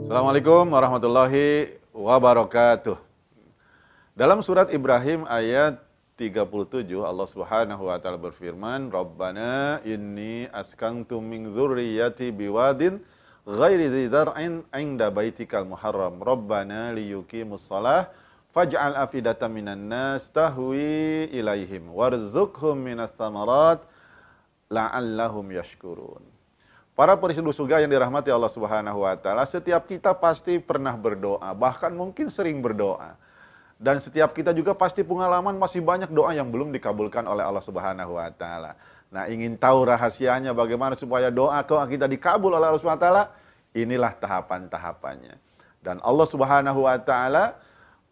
Assalamualaikum warahmatullahi wabarakatuh. Dalam surat Ibrahim ayat 37 Allah Subhanahu wa taala berfirman, "Rabbana inni askantu min dzurriyyati biwadin ghairi dzi dzar'in 'inda baitikal muharram. Rabbana liyuqimus shalah faj'al afidatan minan nas tahwi ilaihim warzuqhum minas tsamarat la'allahum yashkurun." Para perisudhu surga yang dirahmati Allah Subhanahu wa taala, setiap kita pasti pernah berdoa, bahkan mungkin sering berdoa. Dan setiap kita juga pasti pengalaman masih banyak doa yang belum dikabulkan oleh Allah Subhanahu wa taala. Nah, ingin tahu rahasianya bagaimana supaya doa kita dikabul oleh Allah Subhanahu wa taala? Inilah tahapan-tahapannya. Dan Allah Subhanahu wa taala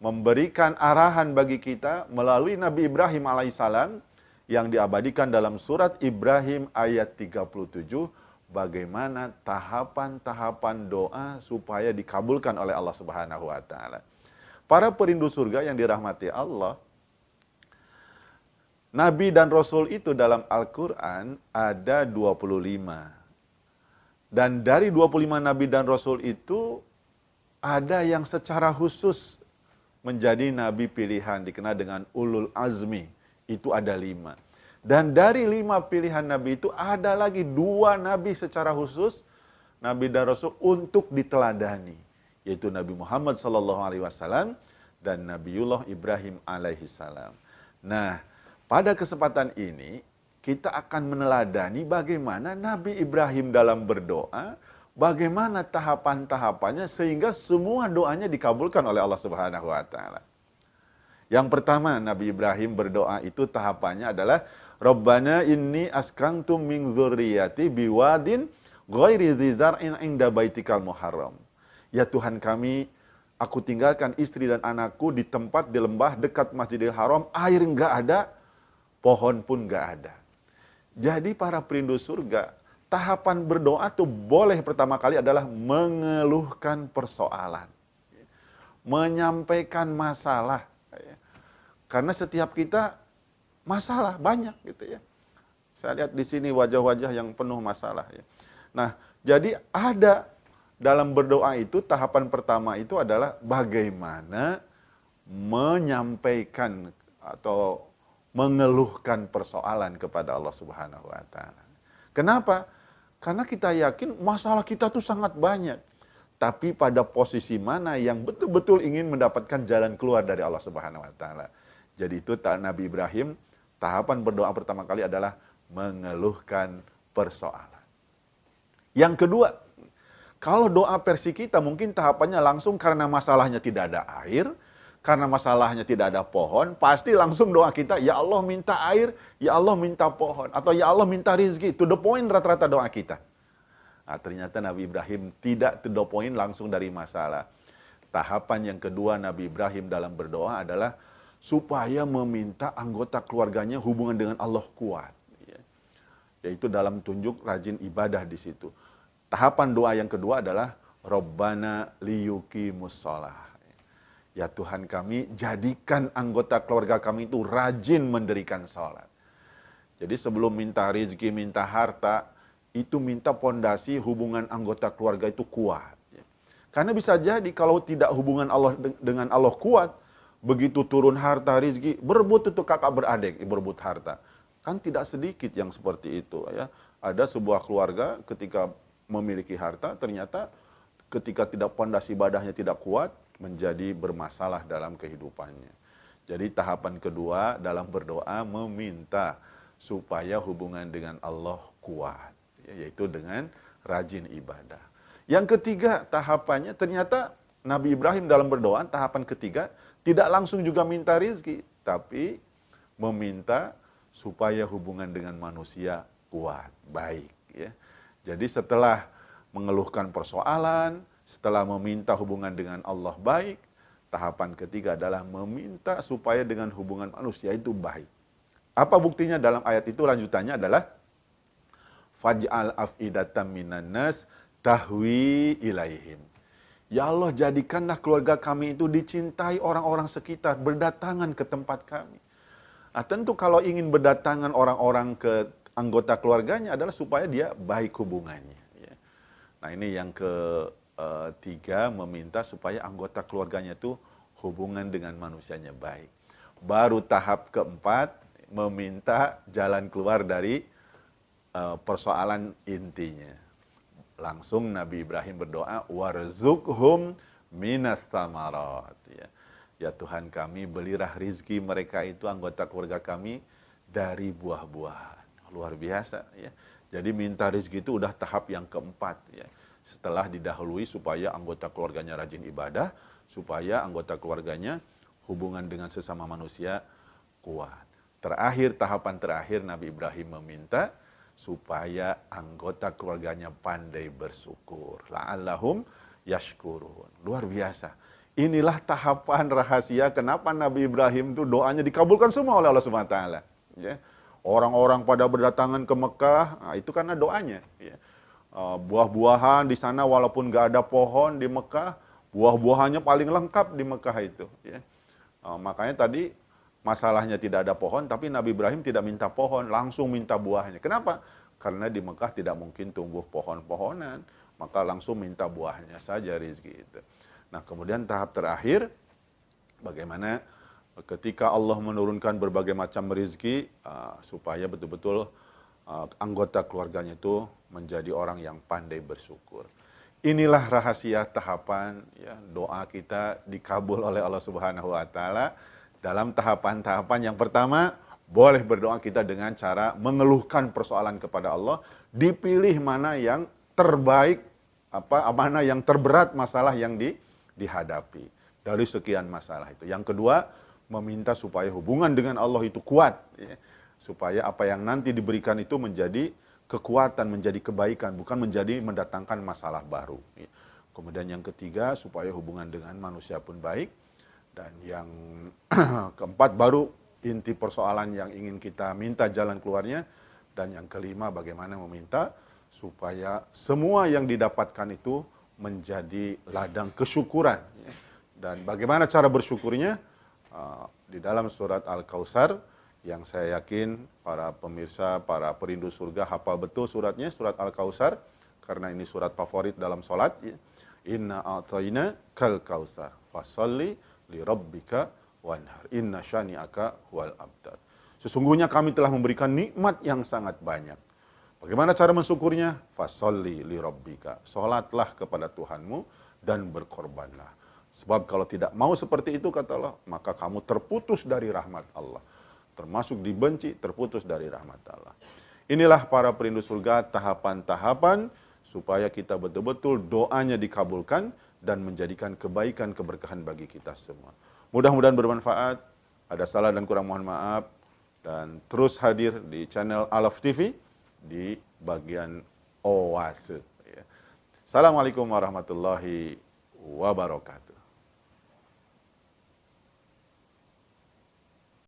memberikan arahan bagi kita melalui Nabi Ibrahim alaihissalam yang diabadikan dalam surat Ibrahim ayat 37. Bagaimana tahapan-tahapan doa supaya dikabulkan oleh Allah Subhanahu wa taala. Para perindu surga yang dirahmati Allah, Nabi dan Rasul itu dalam Al-Quran ada 25. Dan dari 25 Nabi dan Rasul itu, ada yang secara khusus menjadi Nabi pilihan, dikenal dengan Ulul Azmi, itu ada 5. Dan dari 5 pilihan Nabi itu ada lagi 2 Nabi secara khusus, Nabi dan Rasul untuk diteladani, yaitu Nabi Muhammad SAW dan Nabiullah Ibrahim alaihissalam. Nah, pada kesempatan ini kita akan meneladani bagaimana Nabi Ibrahim dalam berdoa, bagaimana tahapan-tahapannya sehingga semua doanya dikabulkan oleh Allah Subhanahu wa taala. Yang pertama, Nabi Ibrahim berdoa itu tahapannya adalah Rabbana inni askantu min dzurriyyati biwadin ghairi dzi dzar'in 'inda baitikal muharram. Ya Tuhan kami, aku tinggalkan istri dan anakku di tempat di lembah dekat Masjidil Haram, air enggak ada, pohon pun enggak ada. Jadi para perindu surga, tahapan berdoa tuh boleh pertama kali adalah mengeluhkan persoalan. Menyampaikan masalah. Karena setiap kita masalah banyak gitu ya. Saya lihat di sini wajah-wajah yang penuh masalah ya. Nah, jadi ada dalam berdoa itu tahapan pertama itu adalah bagaimana menyampaikan atau mengeluhkan persoalan kepada Allah Subhanahu wa taala. Kenapa? Karena kita yakin masalah kita tuh sangat banyak. Tapi pada posisi mana yang betul-betul ingin mendapatkan jalan keluar dari Allah Subhanahu wa taala. Jadi itu Nabi Ibrahim, tahapan berdoa pertama kali adalah mengeluhkan persoalan. Yang kedua, kalau doa versi kita mungkin tahapannya langsung karena masalahnya tidak ada air, karena masalahnya tidak ada pohon, pasti langsung doa kita, ya Allah minta air, ya Allah minta pohon, atau ya Allah minta rizki. To the point rata-rata doa kita. Nah, ternyata Nabi Ibrahim tidak to the point langsung dari masalah. Tahapan yang kedua Nabi Ibrahim dalam berdoa adalah supaya meminta anggota keluarganya hubungan dengan Allah kuat. Yaitu dalam tunjuk rajin ibadah di situ. Tahapan doa yang kedua adalah Rabbana liyuqimus shalah. Ya Tuhan kami, jadikan anggota keluarga kami itu rajin mendirikan sholat. Jadi sebelum minta rezeki, minta harta, itu minta pondasi hubungan anggota keluarga itu kuat. Karena bisa jadi kalau tidak hubungan Allah dengan Allah kuat, begitu turun harta, rezeki, berebut itu kakak beradik, berebut harta. Kan tidak sedikit yang seperti itu ya. Ada sebuah keluarga ketika memiliki harta, ternyata ketika tidak pondasi ibadahnya tidak kuat, menjadi bermasalah dalam kehidupannya. Jadi tahapan kedua dalam berdoa meminta supaya hubungan dengan Allah kuat, yaitu dengan rajin ibadah. Yang ketiga tahapannya ternyata Nabi Ibrahim dalam berdoa, tahapan ketiga, tidak langsung juga minta rizki, tapi meminta supaya hubungan dengan manusia kuat, baik. Ya. Jadi setelah mengeluhkan persoalan, setelah meminta hubungan dengan Allah baik, tahapan ketiga adalah meminta supaya dengan hubungan manusia itu baik. Apa buktinya dalam ayat itu lanjutannya adalah faj'al af'idatan minan nas tahwi ilaihim. Ya Allah, jadikanlah keluarga kami itu dicintai orang-orang sekitar, berdatangan ke tempat kami. Nah, tentu kalau ingin berdatangan orang-orang ke anggota keluarganya adalah supaya dia baik hubungannya. Nah, ini yang tiga, meminta supaya anggota keluarganya itu hubungan dengan manusianya baik. Baru tahap keempat, meminta jalan keluar dari persoalan intinya. Langsung Nabi Ibrahim berdoa, warzuqhum minas tamarat. Ya Tuhan kami, belilah rizki mereka itu, anggota keluarga kami, dari buah-buahan. Luar biasa ya. Jadi minta rizki itu udah tahap yang keempat ya. Setelah didahului supaya anggota keluarganya rajin ibadah, supaya anggota keluarganya hubungan dengan sesama manusia kuat. Terakhir, tahapan terakhir Nabi Ibrahim meminta supaya anggota keluarganya pandai bersyukur. La'allahum yashkurun. Luar biasa. Inilah tahapan rahasia kenapa Nabi Ibrahim itu doanya dikabulkan semua oleh Allah Subhanahu wa taala. Ya. Orang-orang pada berdatangan ke Mekah, nah itu karena doanya. Ya. Buah-buahan di sana walaupun gak ada pohon di Mekah, buah-buahannya paling lengkap di Mekah itu. Ya. Makanya tadi masalahnya tidak ada pohon, tapi Nabi Ibrahim tidak minta pohon, langsung minta buahnya. Kenapa? Karena di Mekah tidak mungkin tumbuh pohon-pohonan, maka langsung minta buahnya saja rezeki itu. Nah kemudian tahap terakhir, bagaimana ketika Allah menurunkan berbagai macam rezeki, supaya betul-betul anggota keluarganya itu menjadi orang yang pandai bersyukur. Inilah rahasia tahapan ya, doa kita dikabul oleh Allah Subhanahu wa taala. Dalam tahapan-tahapan yang pertama, boleh berdoa kita dengan cara mengeluhkan persoalan kepada Allah, dipilih mana yang terbaik, mana yang terberat masalah yang dihadapi dari sekian masalah itu. Yang kedua, meminta supaya hubungan dengan Allah itu kuat, ya, supaya apa yang nanti diberikan itu menjadi kekuatan, menjadi kebaikan, bukan menjadi mendatangkan masalah baru. Ya. Kemudian yang ketiga, supaya hubungan dengan manusia pun baik. Dan yang keempat, baru inti persoalan yang ingin kita minta jalan keluarnya. Dan yang kelima, bagaimana meminta supaya semua yang didapatkan itu menjadi ladang kesyukuran. Dan bagaimana cara bersyukurnya? Di dalam surat Al-Kautsar, yang saya yakin para pemirsa, para perindu surga hafal betul suratnya, surat Al-Kautsar, karena ini surat favorit dalam sholat. Inna a'tayna kal kautsar, fasalli li rabbika wanhar, inna syani'aka huwal abtar. Sesungguhnya kami telah memberikan nikmat yang sangat banyak. Bagaimana cara mensyukurnya? Fasalli li rabbika, sholatlah kepada Tuhanmu dan berkorbanlah. Sebab kalau tidak mau seperti itu, kata Allah, maka kamu terputus dari rahmat Allah. Termasuk dibenci, terputus dari rahmat Allah. Inilah para perindu surga, tahapan-tahapan supaya kita betul-betul doanya dikabulkan dan menjadikan kebaikan, keberkahan bagi kita semua. Mudah-mudahan bermanfaat. Ada salah dan kurang mohon maaf. Dan terus hadir di channel Alaf TV di bagian Oase. Assalamualaikum warahmatullahi wabarakatuh.